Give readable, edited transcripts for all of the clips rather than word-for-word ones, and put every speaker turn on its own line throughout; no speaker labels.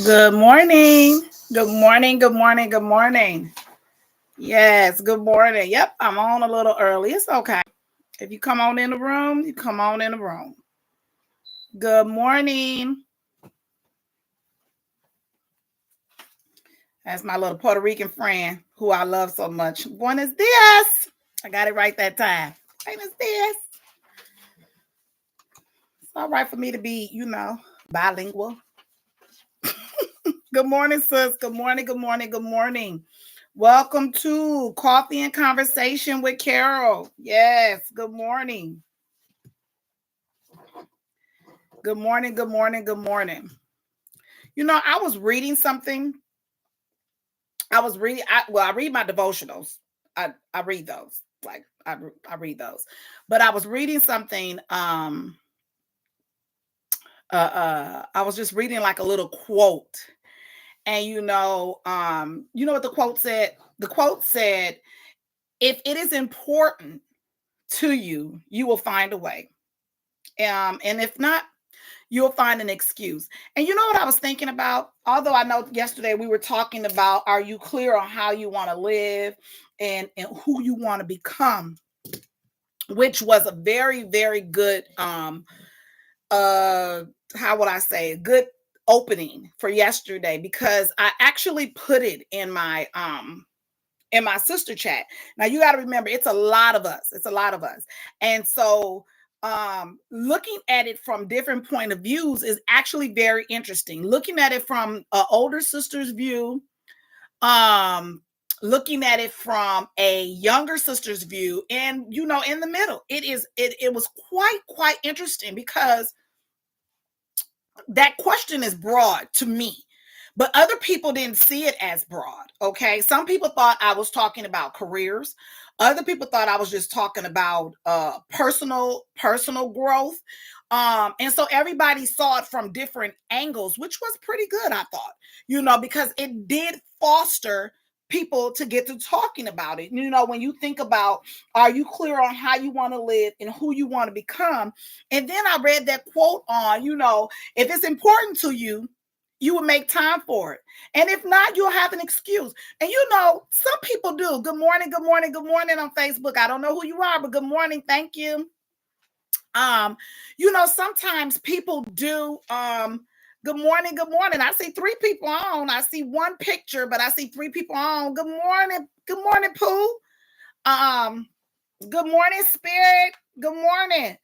Good morning. Good morning. Good morning. Good morning. Yes, good morning. Yep, I'm on a little early. It's okay. If you come on in the room, you come on in the room. Good morning. That's my little Puerto Rican friend who I love so much. Buenos dias. I got it right that time. Buenos dias. It's all right for me to be, bilingual. Good morning, sis. Good morning. Good morning. Good morning. Welcome to Coffee and Conversation with Carol. Yes, good morning. Good morning. Good morning. Good morning. I was reading something. I read my devotionals. I read those. I read those. But I was reading something I was just reading like a little quote. And you know what the quote said? The quote said, if it is important to you, you will find a way. And if not, you'll find an excuse. And you know what I was thinking about? Although I know yesterday we were talking about, are you clear on how you want to live and who you want to become, which was a very, very good, how would I say, good opening for yesterday, because I actually put it in my sister chat. Now you got to remember, it's a lot of us. It's a lot of us. And so looking at it from different point of views is actually very interesting. Looking at it from an older sister's view, um looking at it from a younger sister's view, and in the middle, it was quite interesting, because that question is broad to me, but other people didn't see it as broad. Okay, some people thought I was talking about careers. Other people thought I was just talking about personal growth. And so everybody saw it from different angles, which was pretty good, I thought, because it did foster people to get to talking about it. When you think about, are you clear on how you want to live and who you want to become? And then I read that quote on, if it's important to you, you will make time for it. And if not, you'll have an excuse. And some people do. Good morning, good morning, good morning on Facebook. I don't know who you are, but good morning. Thank you. Sometimes people do good morning, good morning. I see three people on. I see one picture, but I see three people on. Good morning, Pooh. Um, Good morning, Spirit. Good morning.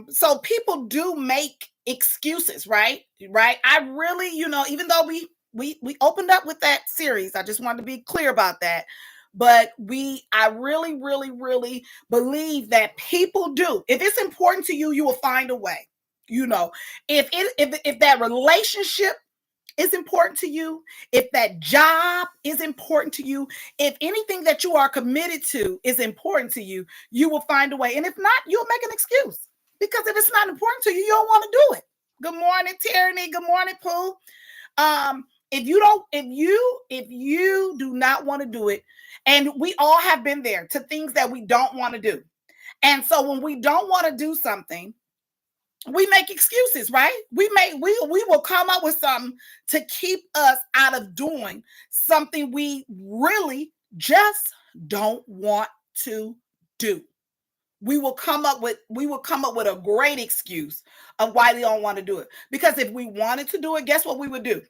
So people do make excuses, right? Right. I really, even though we opened up with that series, I just wanted to be clear about that. But I really, really, really believe that people do. If it's important to you, you will find a way. If that relationship is important to you, if that job is important to you, if anything that you are committed to is important to you, you will find a way. And if not, you'll make an excuse. Because if it's not important to you, you don't want to do it. Good morning, Tyranny. Good morning, Pooh. If you do not want to do it, and we all have been there to things that we don't want to do. And so when we don't want to do something, we make excuses, right? We will come up with something to keep us out of doing something we really just don't want to do. We will come up with a great excuse of why we don't want to do it. Because if we wanted to do it, guess what we would do?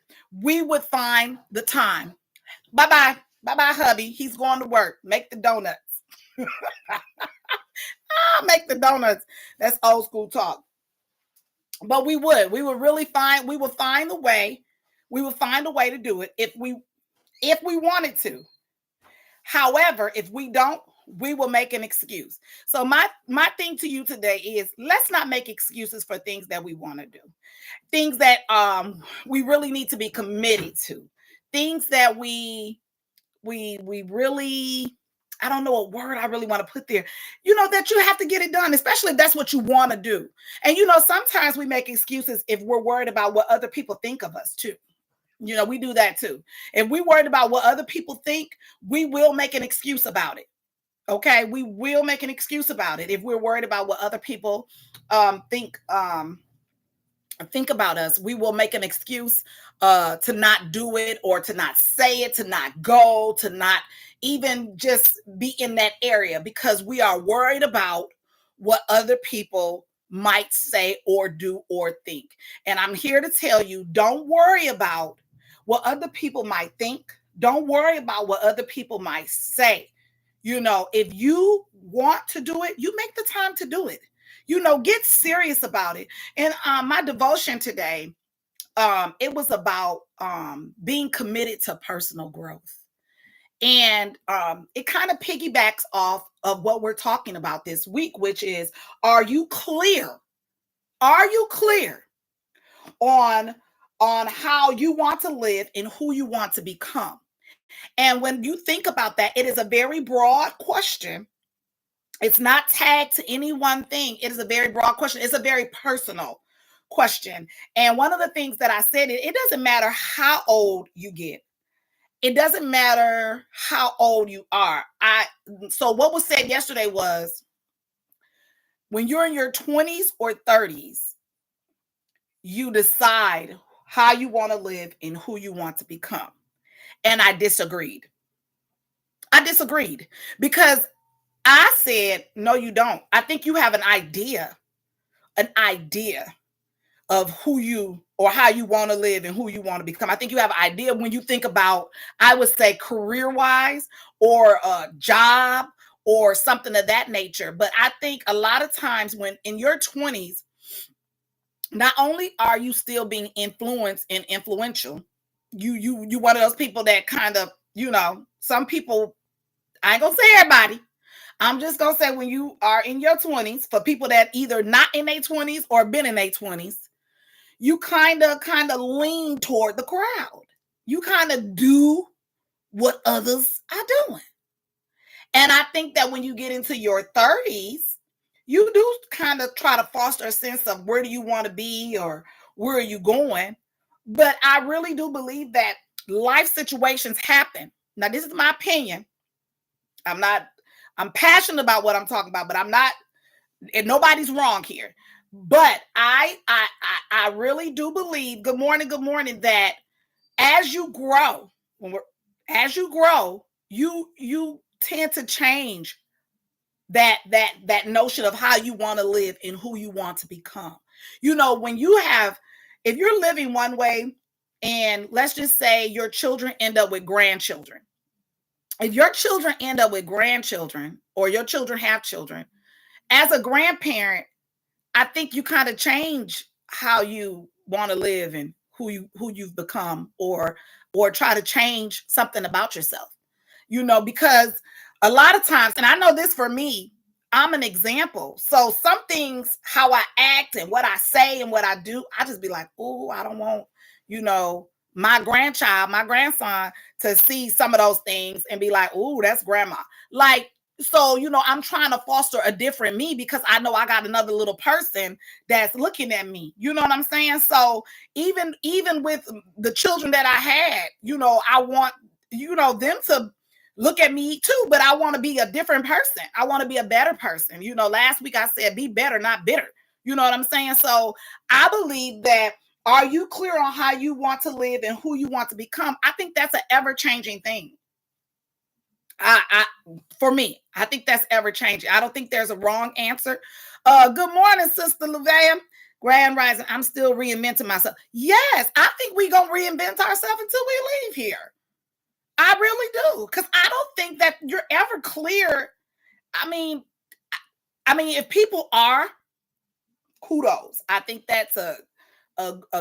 We would find the time. Bye-bye. Bye-bye, hubby. He's going to work. Make the donuts. Make the donuts. That's old school talk. But we would really we would find a way. We would find a way to do it if we wanted to. However, if we don't, we will make an excuse. So my thing to you today is, let's not make excuses for things that we want to do. Things that we really need to be committed to. Things that we really, I don't know what word I really want to put there, that you have to get it done, especially if that's what you want to do. And sometimes we make excuses if we're worried about what other people think of us too. We do that too. If we're worried about what other people think, we will make an excuse about it. Okay, we will make an excuse about it if we're worried about what other people think think about us. We will make an excuse to not do it, or to not say it, to not go, to not even just be in that area, because we are worried about what other people might say or do or think. And I'm here to tell you, don't worry about what other people might think. Don't worry about what other people might say. If you want to do it, you make the time to do it. Get serious about it. And my devotion today, it was about being committed to personal growth. And it kind of piggybacks off of what we're talking about this week, which is, are you clear? Are you clear on how you want to live and who you want to become? And when you think about that, it is a very broad question. It's not tagged to any one thing. It is a very broad question. It's a very personal question. And one of the things that I said, it doesn't matter how old you get. It doesn't matter how old you are. So what was said yesterday was, when you're in your 20s or 30s, you decide how you want to live and who you want to become. And I disagreed. Because I said, no, you don't. I think you have an idea of who you, or how you want to live and who you want to become. I think you have an idea when you think about, I would say, career-wise, or a job, or something of that nature. But I think a lot of times when in your 20s, not only are you still being influenced and influential, you one of those people that kind of, some people, I ain't gonna say everybody, I'm just gonna say, when you are in your 20s, for people that either not in their 20s or been in their 20s, you kind of lean toward the crowd. You kind of do what others are doing. And I think that when you get into your 30s, you do kind of try to foster a sense of, where do you want to be, or where are you going? But I really do believe that life situations happen. Now, this is my opinion. I'm passionate about what I'm talking about, but I'm not, and nobody's wrong here. But I really do believe, good morning, that as you grow, you tend to change that notion of how you want to live and who you want to become. If you're living one way, and let's just say your children end up with grandchildren. If your children end up with grandchildren, or your children have children, as a grandparent, I think you kind of change how you want to live and who you've become, or try to change something about yourself. Because a lot of times, and I know this for me, I'm an example. So some things, how I act and what I say and what I do, I just be like, oh, I don't want, my grandson to see some of those things and be like, oh, that's grandma. Like, so, I'm trying to foster a different me, because I know I got another little person that's looking at me. You know what I'm saying? So even with the children that I had, I want, them to look at me too, but I want to be a different person. I want to be a better person. Last week I said, be better, not bitter. You know what I'm saying? So I believe that, are you clear on how you want to live and who you want to become? I think that's an ever-changing thing. For me, I think that's ever changing. I don't think there's a wrong answer. Good morning, Sister LeVaya. Grand Rising. I'm still reinventing myself. Yes, I think we're gonna reinvent ourselves until we leave here. I really do, because I don't think that you're ever clear. I mean, if people are, kudos. I think that's a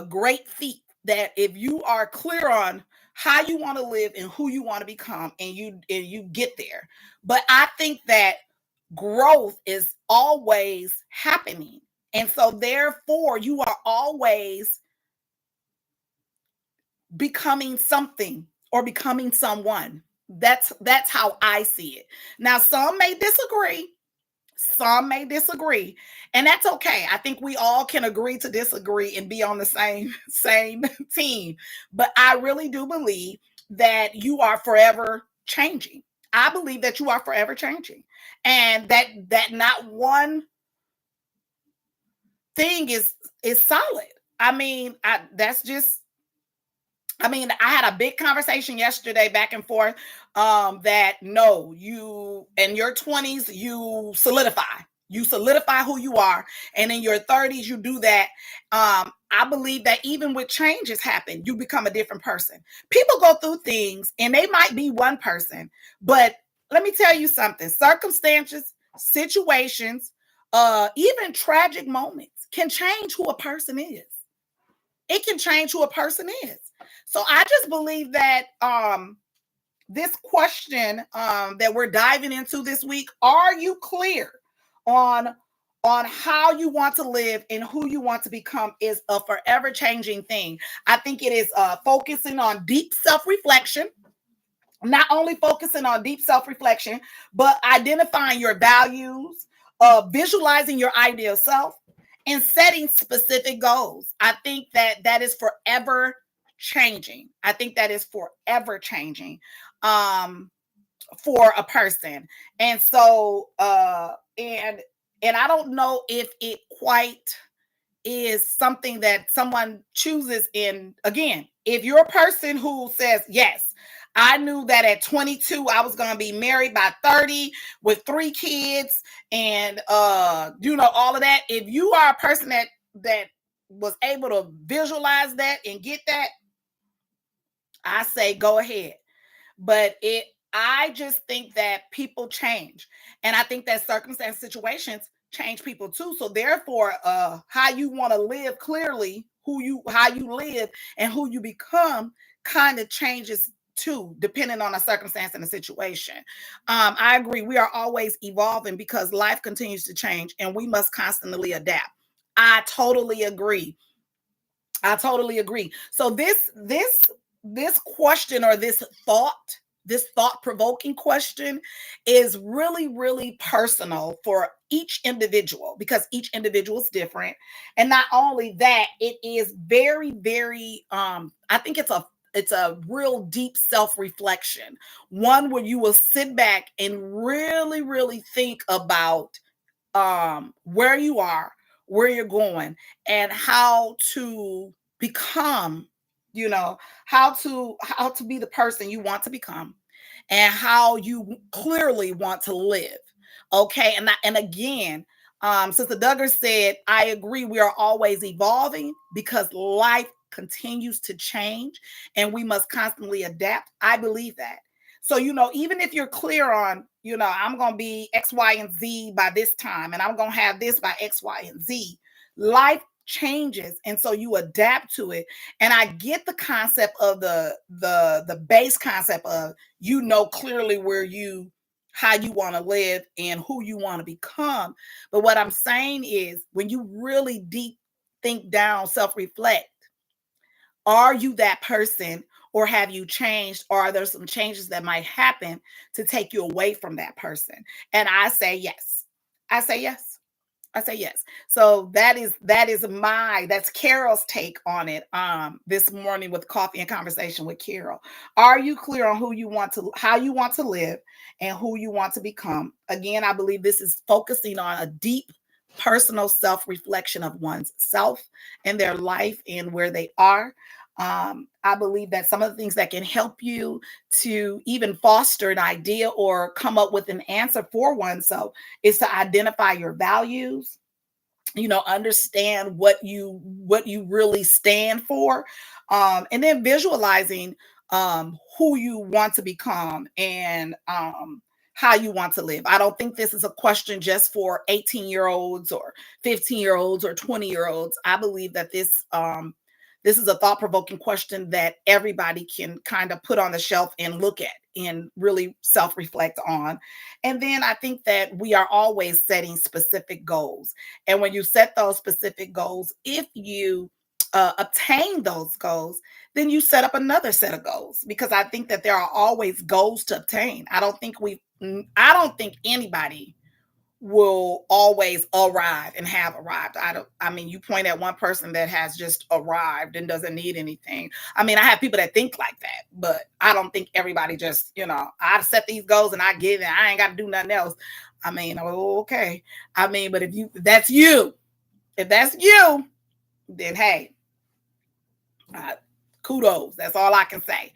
great feat. That if you are clear on how you want to live and who you want to become, and you get there. But I think that growth is always happening. And so therefore you are always becoming something or becoming someone. That's how I see it. Now, some may disagree. And that's okay. I think we all can agree to disagree and be on the same team. But I really do believe that you are forever changing. I believe that you are forever changing, and that not one thing is solid. I mean, that's just I mean, I had a big conversation yesterday back and forth that no, you in your 20s, you solidify. You solidify who you are. And in your 30s, you do that. I believe that even with changes happen, you become a different person. People go through things and they might be one person, but let me tell you something circumstances, situations, even tragic moments can change who a person is. It can change who a person is. So I just believe that this question that we're diving into this week, are you clear on how you want to live and who you want to become is a forever changing thing. I think it is focusing on deep self-reflection, not only focusing on deep self-reflection, but identifying your values, visualizing your ideal self, and setting specific goals. I think that that is forever changing. I think that is forever changing for a person. And so, and I don't know if it quite is something that someone chooses in. Again, if you're a person who says yes, I knew that at 22 I was going to be married by 30 with 3 kids and all of that. If you are a person that was able to visualize that and get that, I say go ahead. But I just think that people change, and I think that circumstance situations change people too. So therefore, how you want to live clearly, how you live and who you become kind of changes too, depending on the circumstance and the situation. I agree, we are always evolving because life continues to change and we must constantly adapt. I totally agree. I totally agree. So this question, or this thought provoking question is really, really personal for each individual because each individual is different. And not only that, it is very, very, I think it's a real deep self-reflection, one where you will sit back and really, really think about where you are, where you're going, and how to become, you know, how to be the person you want to become and how you clearly want to live. Okay. And again, Sister Duggar said, I agree, we are always evolving because life continues to change and we must constantly adapt. I believe that. So, even if you're clear on, I'm going to be X, Y, and Z by this time, and I'm going to have this by X, Y, and Z, life changes. And so you adapt to it. And I get the concept of the base concept of, clearly how you want to live and who you want to become. But what I'm saying is when you really deep think down, self-reflect, are you that person, or have you changed, or are there some changes that might happen to take you away from that person? And I say yes. I say yes. I say yes. So that's Carol's take on it this morning with Coffee and Conversation with Carol. Are you clear on how you want to live and who you want to become? Again, I believe this is focusing on a deep personal self-reflection of one's self and their life and where they are. I believe that some of the things that can help you to even foster an idea or come up with an answer for oneself is to identify your values, understand what you really stand for, and then visualizing who you want to become and how you want to live. I don't think this is a question just for 18-year-olds or 15-year-olds or 20-year-olds. I believe that this is a thought-provoking question that everybody can kind of put on the shelf and look at and really self-reflect on. And then I think that we are always setting specific goals. And when you set those specific goals, if you obtain those goals, then you set up another set of goals, because I think that there are always goals to obtain. I don't think anybody will always arrive and have arrived. I mean, you point at one person that has just arrived and doesn't need anything. I mean, I have people that think like that, but I don't think everybody just, I set these goals and I get it. I ain't got to do nothing else. I mean, okay. I mean, but if that's you, then hey, Uh, Kudos. That's all I can say.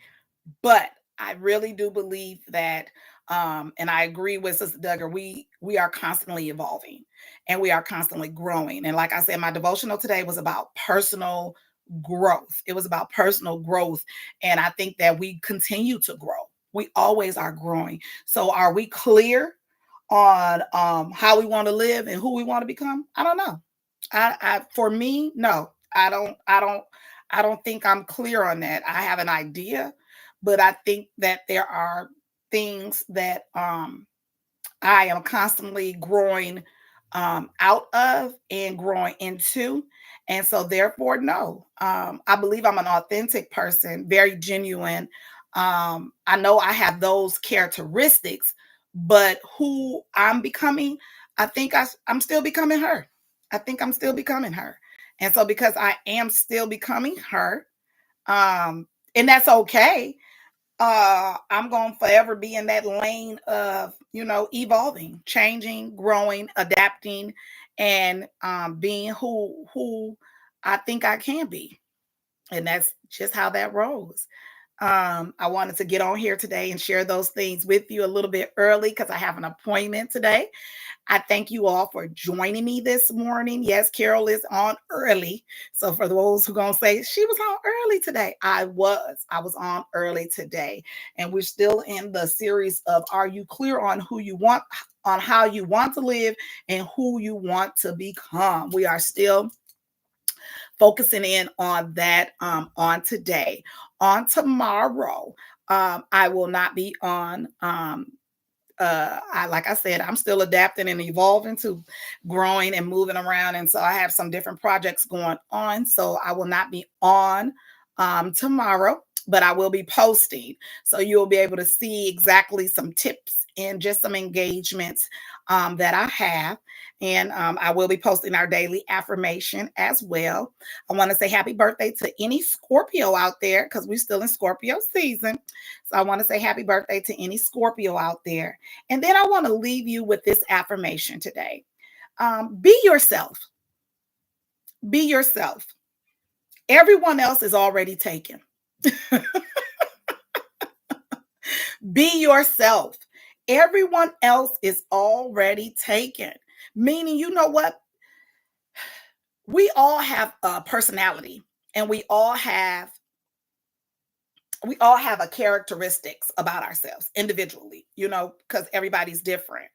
But I really do believe that, and I agree with Sister Duggar, we are constantly evolving and we are constantly growing. And like I said, my devotional today was about personal growth. It was about personal growth. And I think that we continue to grow. We always are growing. So are we clear on how we want to live and who we want to become? I don't know. I for me, no. I don't think I'm clear on that. I have an idea, but I think that there are things that I am constantly growing out of and growing into. And so, therefore, no, I believe I'm an authentic person, very genuine. I know I have those characteristics, but who I'm becoming, I think I'm still becoming her. I think I'm still becoming her. And so, because I am still becoming her, um, and that's okay, I'm going to forever be in that lane of, evolving, changing, growing, adapting, and being who I think I can be. And that's just how that rolls. I wanted to get on here today and share those things with you a little bit early because I have an appointment today. I thank you all for joining me this morning. Yes, Carol is on early. So for those who going to say she was on early today, I was on early today. And we're still in the series of Are You Clear on who you want, on how you want to live and who you want to become? We are still focusing in on that on today. On tomorrow, I will not be on. Like I said, I'm still adapting and evolving to growing and moving around. And so I have some different projects going on. So I will not be on tomorrow, but I will be posting. So you'll be able to see exactly some tips and just some engagements that I have. And I will be posting our daily affirmation as well. I want to say happy birthday to any Scorpio out there because we're still in Scorpio season. So I want to say happy birthday to any Scorpio out there. And then I want to leave you with this affirmation today. Be yourself. Be yourself. Everyone else is already taken. Be yourself. Everyone else is already taken. Meaning, you know what? We all have a personality and we all have a characteristics about ourselves individually, because everybody's different.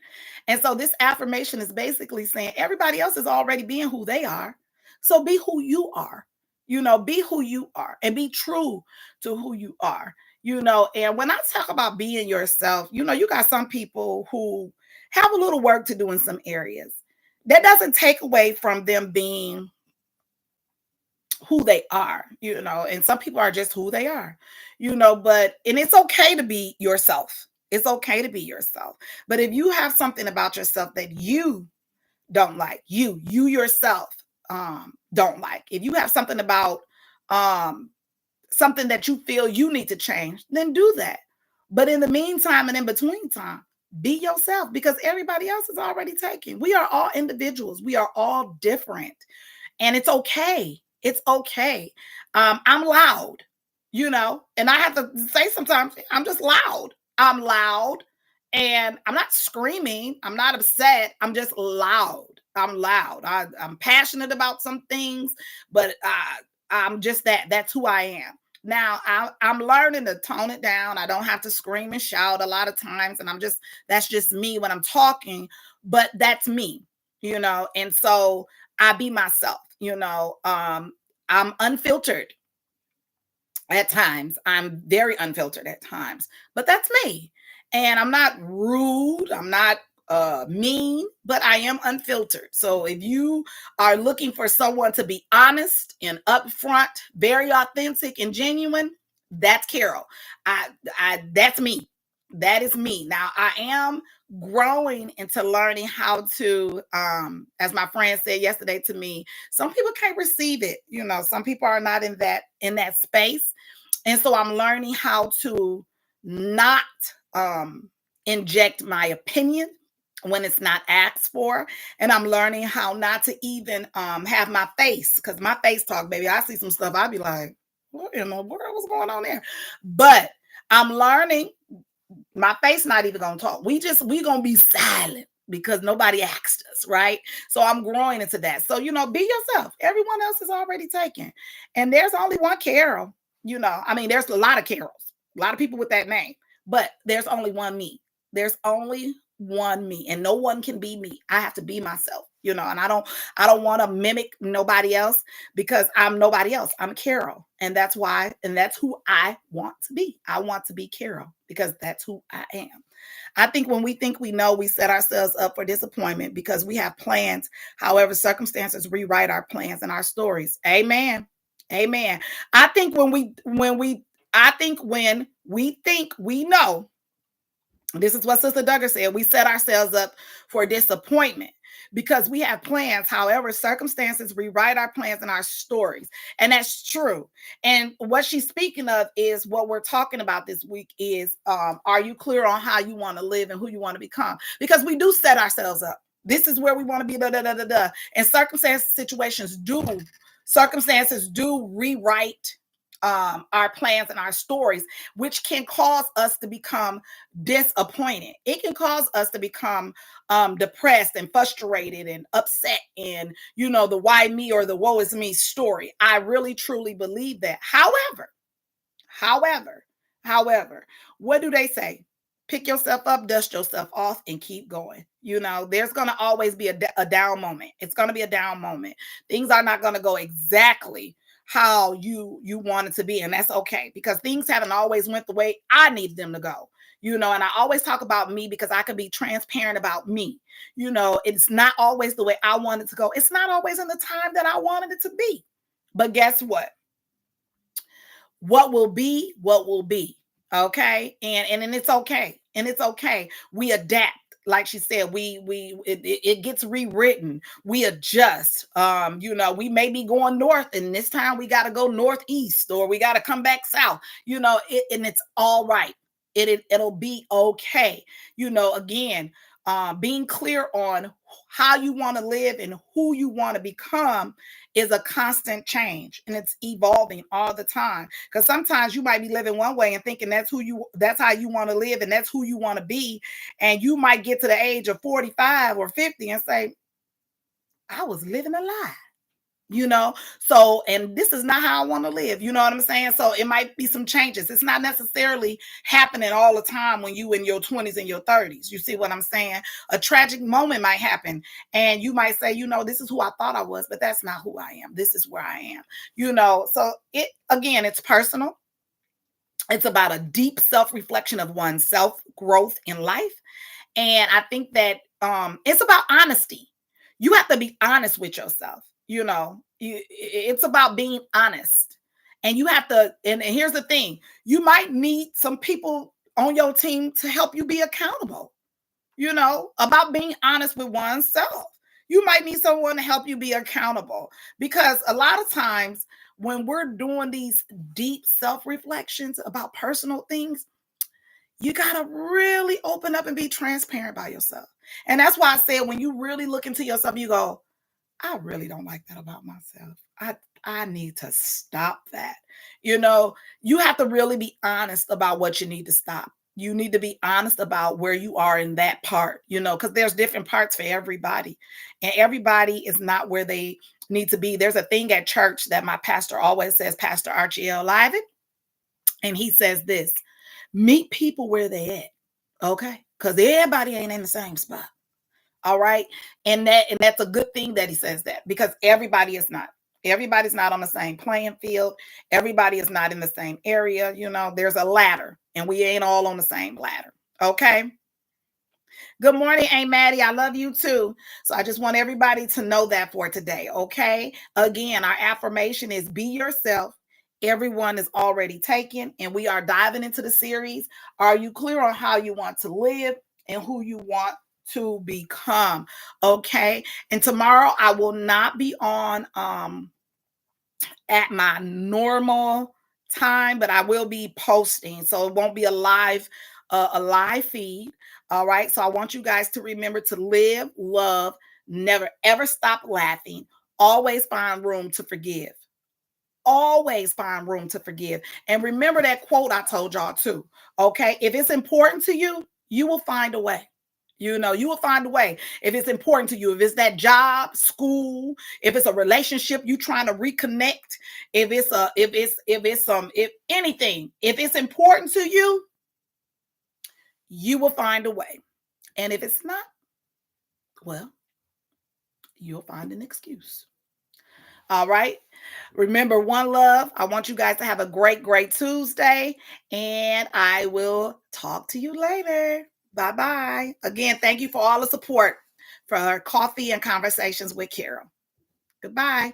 And so this affirmation is basically saying everybody else is already being who they are. So be who you are. Be who you are and be true to who you are. And when I talk about being yourself, you got some people who have a little work to do in some areas. That doesn't take away from them being who they are, and some people are just who they are, but and it's okay to be yourself. It's okay to be yourself. But if you have something about yourself that you don't like, you yourself don't like, if you have something about um something that you feel you need to change, then do that. But in the meantime and in between time, be yourself because everybody else is already taken. We are all individuals. We are all different and it's okay. It's okay. I'm loud, and I have to say sometimes I'm just loud. I'm loud and I'm not screaming. I'm not upset. I'm just loud. I'm loud. I'm passionate about some things, but I'm just that. That's who I am. Now I'm learning to tone it down. I don't have to scream and shout a lot of times. And that's just me when I'm talking, but that's me, and so I be myself, I'm unfiltered at times. I'm very unfiltered at times, but that's me. And I'm not rude. I'm not mean, but I am unfiltered. So if you are looking for someone to be honest and upfront, very authentic and genuine, that's Carol. That's me. That is me. Now I am growing into learning how to, as my friend said yesterday to me, some people can't receive it. Some people are not in that space. And so I'm learning how to not inject my opinion when it's not asked for. And I'm learning how not to even have my face, because my face talk, baby. I see some stuff, I'll be like, What in the world was going on there? But I'm learning. My face not even gonna talk. We gonna be silent because nobody asked us, right? So I'm growing into that. So be yourself. Everyone else is already taken, and there's only one Carol. I mean, there's a lot of Carols, a lot of people with that name, but there's only one me. There's only one me, and no one can be me. I have to be myself. And I don't want to mimic nobody else because I'm nobody else. I'm Carol. And that's why, and that's who I want to be. I want to be Carol because that's who I am. I think when we think we know, we set ourselves up for disappointment because we have plans. However, circumstances rewrite our plans and our stories. Amen. Amen. I think when we think we know, this is what Sister Duggar said. We set ourselves up for disappointment because we have plans. However, circumstances rewrite our plans and our stories. And that's true. And what she's speaking of is what we're talking about this week is, are you clear on how you want to live and who you want to become? Because we do set ourselves up. This is where we want to be, da, da, da, da, da. And circumstances do rewrite our plans and our stories, which can cause us to become disappointed. It can cause us to become depressed and frustrated and upset and, the why me or the woe is me story. I really, truly believe that. However, what do they say? Pick yourself up, dust yourself off, and keep going. There's going to always be a down moment. It's going to be a down moment. Things are not going to go exactly how you want it to be, and that's okay because things haven't always went the way I needed them to go. And I always talk about me because I can be transparent about me. It's not always the way I want it to go. It's not always in the time that I wanted it to be. But guess what will be, what will be. Okay. And it's okay. And it's okay. We adapt. Like she said, it gets rewritten. We adjust. We may be going north, and this time we got to go northeast, or we got to come back south. And it's all right. It'll be okay. Again, being clear on how you want to live and who you want to become is a constant change, and it's evolving all the time. Because sometimes you might be living one way and thinking that's how you want to live and that's who you want to be. And you might get to the age of 45 or 50 and say, I was living a lie. So, and this is not how I want to live. You know what I'm saying? So it might be some changes. It's not necessarily happening all the time when you in your 20s and your 30s. You see what I'm saying? A tragic moment might happen and you might say, this is who I thought I was, but that's not who I am. This is where I am. So it's personal. It's about a deep self-reflection of one's self-growth in life. And I think that it's about honesty. You have to be honest with yourself. It's about being honest. And you have to, and here's the thing, you might need some people on your team to help you be accountable, about being honest with oneself. You might need someone to help you be accountable because a lot of times when we're doing these deep self-reflections about personal things, you got to really open up and be transparent by yourself. And that's why I said, when you really look into yourself, you go, I really don't like that about myself. I need to stop that. You have to really be honest about what you need to stop. You need to be honest about where you are in that part, because there's different parts for everybody. And everybody is not where they need to be. There's a thing at church that my pastor always says, Pastor Archie L. Livet, and he says this: meet people where they at, okay? Because everybody ain't in the same spot. All right. And that's a good thing that he says that, because everybody is not. Everybody's not on the same playing field. Everybody is not in the same area. There's a ladder and we ain't all on the same ladder. Okay. Good morning, Aunt Maddie. I love you too. So I just want everybody to know that for today. Okay. Again, our affirmation is be yourself. Everyone is already taken, and we are diving into the series. Are you clear on how you want to live and who you want to become? Okay. And tomorrow I will not be on at my normal time, but I will be posting, so it won't be a live feed. All right. So I want you guys to remember to live, love, never ever stop laughing, always find room to forgive, always find room to forgive. And remember that quote I told y'all too. Okay. If it's important to you, you will find a way. You know, you will find a way. If it's important to you, if it's that job, school, if it's a relationship you trying to reconnect, if anything, if it's important to you, you will find a way. And if it's not, well, you'll find an excuse. All right. Remember, one love. I want you guys to have a great, great Tuesday. And I will talk to you later. Bye bye. Again, thank you for all the support for Coffee and Conversations with Carol. Goodbye.